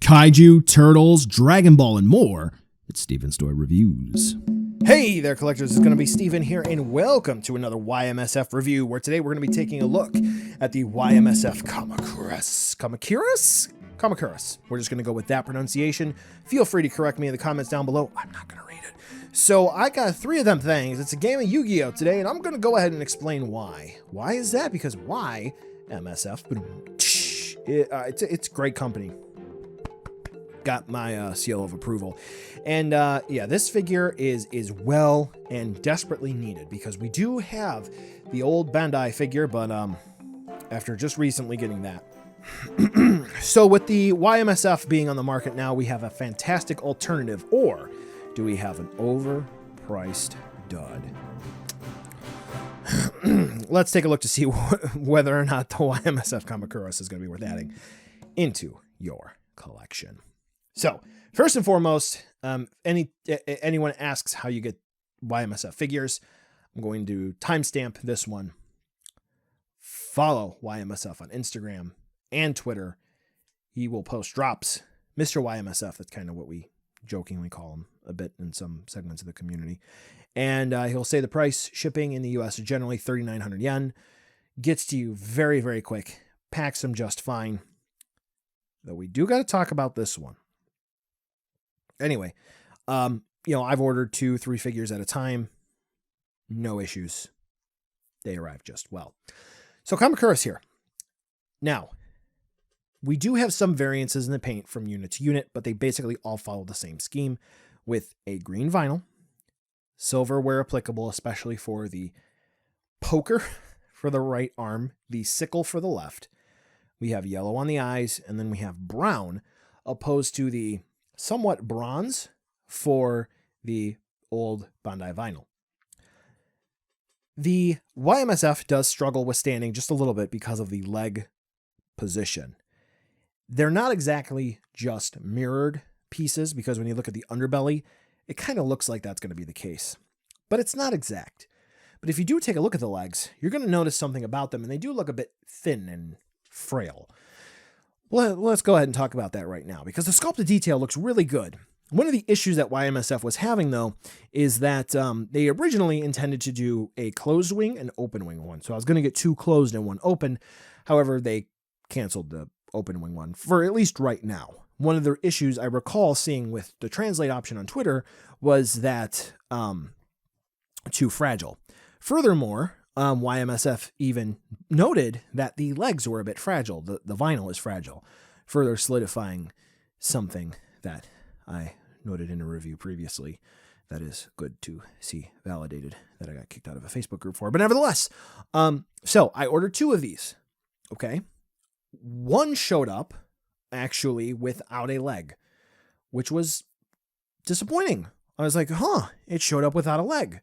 kaiju, turtles, Dragon Ball, and more. It's Steven's Toy Reviews. Hey there, collectors. It's going to be Steven here, and welcome to another Y-MSF review, where today we're going to be taking a look at the Y-MSF Kamacuras. Kamacuras. We're just going to go with that pronunciation. Feel free to correct me in the comments down below. I'm not going to read it. So I got three of them things. It's a game of Yu-Gi-Oh! Today, and I'm going to go ahead and explain why. Why is that? Because Y-MSF, it's great company. Got my seal of approval. And yeah, this figure is well and desperately needed, because we do have the old Bandai figure, but after just recently getting that. So with the Y-MSF being on the market now, we have a fantastic alternative, or do we have an overpriced dud? Let's take a look to see whether or not the Y-MSF Kamacuras is going to be worth adding into your collection. So, first and foremost, anyone asks how you get Y-MSF figures, I'm going to timestamp this one. Follow Y-MSF on Instagram and Twitter. He will post drops. Mr. Y-MSF, that's kind of what we jokingly call him a bit in some segments of the community. And he'll say the price, shipping in the US is generally 3,900 yen. Gets to you very, very quick. Packs them just fine. Though we do got to talk about this one. Anyway, I've ordered 2-3 figures at a time. No issues. They arrive just well. So Kamacuras here. Now, we do have some variances in the paint from unit to unit, but they basically all follow the same scheme with a green vinyl, silver where applicable, especially for the poker for the right arm, the sickle for the left. We have yellow on the eyes, and then we have brown, opposed to the somewhat bronze for the old Bandai vinyl. The Y-MSF does struggle with standing just a little bit because of the leg position. They're not exactly just mirrored pieces, because when you look at the underbelly, it kind of looks like that's going to be the case. But it's not exact. But if you do take a look at the legs, you're going to notice something about them, and they do look a bit thin and frail. Well, let's go ahead and talk about that right now, because the sculpted detail looks really good. One of the issues that Y-MSF was having, though, is that they originally intended to do a closed wing and open wing one. So I was going to get 2 closed and 1 open. However, they canceled the open wing one for at least right now. One of the issues I recall seeing with the translate option on Twitter was that too fragile. Furthermore, Y-MSF even noted that the legs were a bit fragile. The vinyl is fragile, further solidifying something that I noted in a review previously. That is good to see validated, that I got kicked out of a Facebook group for. But nevertheless, so I ordered 2 of these. Okay. One showed up actually without a leg, which was disappointing. I was like, it showed up without a leg.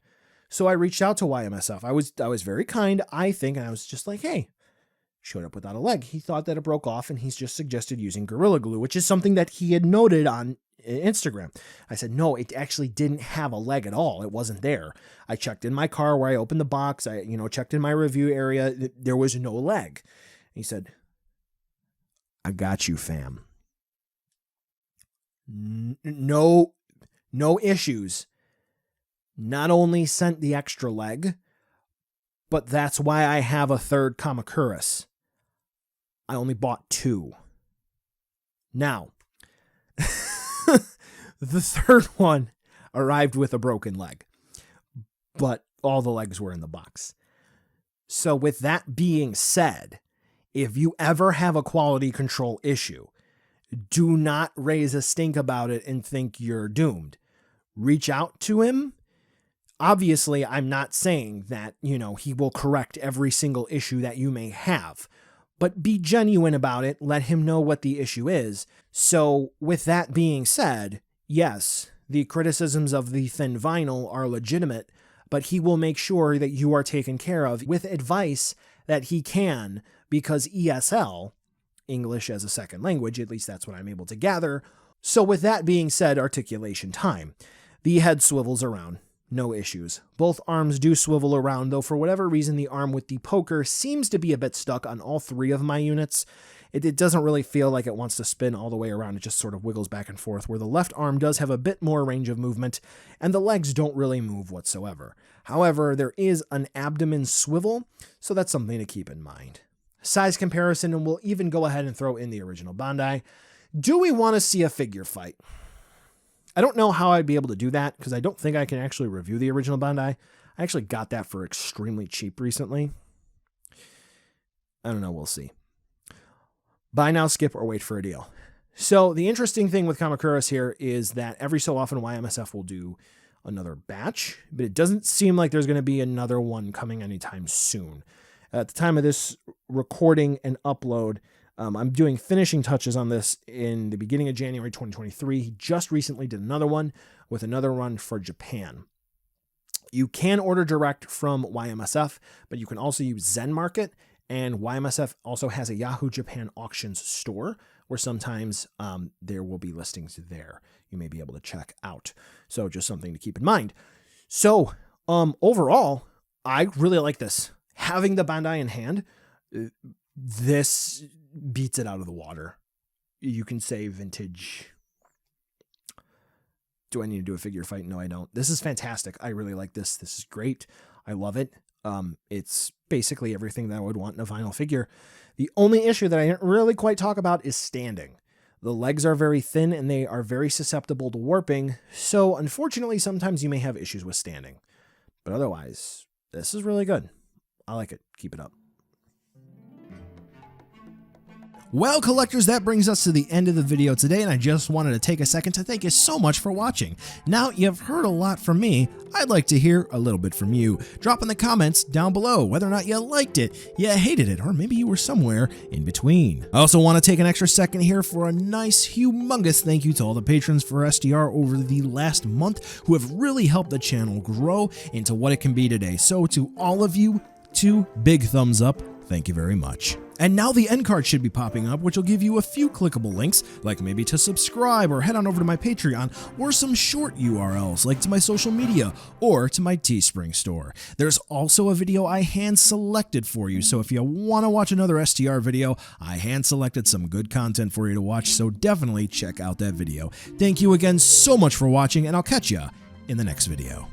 So I reached out to Y-MSF. I was very kind, I think, and I was just like, hey, showed up without a leg. He thought that it broke off, and he's just suggested using Gorilla Glue, which is something that he had noted on Instagram. I said, no, it actually didn't have a leg at all. It wasn't there. I checked in my car where I opened the box. I, checked in my review area. There was no leg. He said, I got you, fam. No issues. Not only sent the extra leg, but that's why I have a third Kamacuras. I only bought 2. Now, the third one arrived with a broken leg, but all the legs were in the box. So with that being said, if you ever have a quality control issue, do not raise a stink about it and think you're doomed. Reach out to him. Obviously, I'm not saying that, he will correct every single issue that you may have, but be genuine about it. Let him know what the issue is. So with that being said, yes, the criticisms of the thin vinyl are legitimate, but he will make sure that you are taken care of with advice that he can, because ESL, English as a second language, at least that's what I'm able to gather. So with that being said, articulation time. The head swivels around. No issues. Both arms do swivel around, though for whatever reason the arm with the poker seems to be a bit stuck on all 3 of my units, it doesn't really feel like it wants to spin all the way around. It just sort of wiggles back and forth, where the left arm does have a bit more range of movement, and the legs don't really move whatsoever. However, there is an abdomen swivel, so that's something to keep in mind. Size comparison, and we'll even go ahead and throw in the original Bandai. Do we want to see a figure fight? I don't know how I'd be able to do that, because I don't think I can actually review the original Bandai. I actually got that for extremely cheap recently. I don't know, we'll see. Buy now, skip, or wait for a deal. So the interesting thing with Kamacuras here is that every so often Y-MSF will do another batch, but it doesn't seem like there's going to be another one coming anytime soon. At the time of this recording and upload, I'm doing finishing touches on this in the beginning of January 2023. He just recently did another one with another run for Japan. You can order direct from Y-MSF, but you can also use Zen Market. And Y-MSF also has a Yahoo Japan auctions store where sometimes there will be listings there you may be able to check out. So just something to keep in mind. So overall, I really like this. Having the Bandai in hand, this beats it out of the water. You can say vintage. Do I need to do a figure fight? No, I don't. This is fantastic. I really like this. This is great. I love it. It's basically everything that I would want in a vinyl figure. The only issue that I didn't really quite talk about is standing. The legs are very thin and they are very susceptible to warping, so unfortunately sometimes you may have issues with standing. But otherwise, this is really good. I like it. Keep it up. Well, collectors, that brings us to the end of the video today, and I just wanted to take a second to thank you so much for watching. Now, you've heard a lot from me. I'd like to hear a little bit from you. Drop in the comments down below whether or not you liked it, you hated it, or maybe you were somewhere in between. I also want to take an extra second here for a nice, humongous thank you to all the patrons for SDR over the last month who have really helped the channel grow into what it can be today. So to all of you, 2 big thumbs up. Thank you very much. And now the end card should be popping up, which will give you a few clickable links, like maybe to subscribe or head on over to my Patreon, or some short URLs like to my social media or to my Teespring store. There's also a video I hand selected for you, so if you want to watch another STR video, I hand selected some good content for you to watch, so definitely check out that video. Thank you again so much for watching, and I'll catch ya in the next video.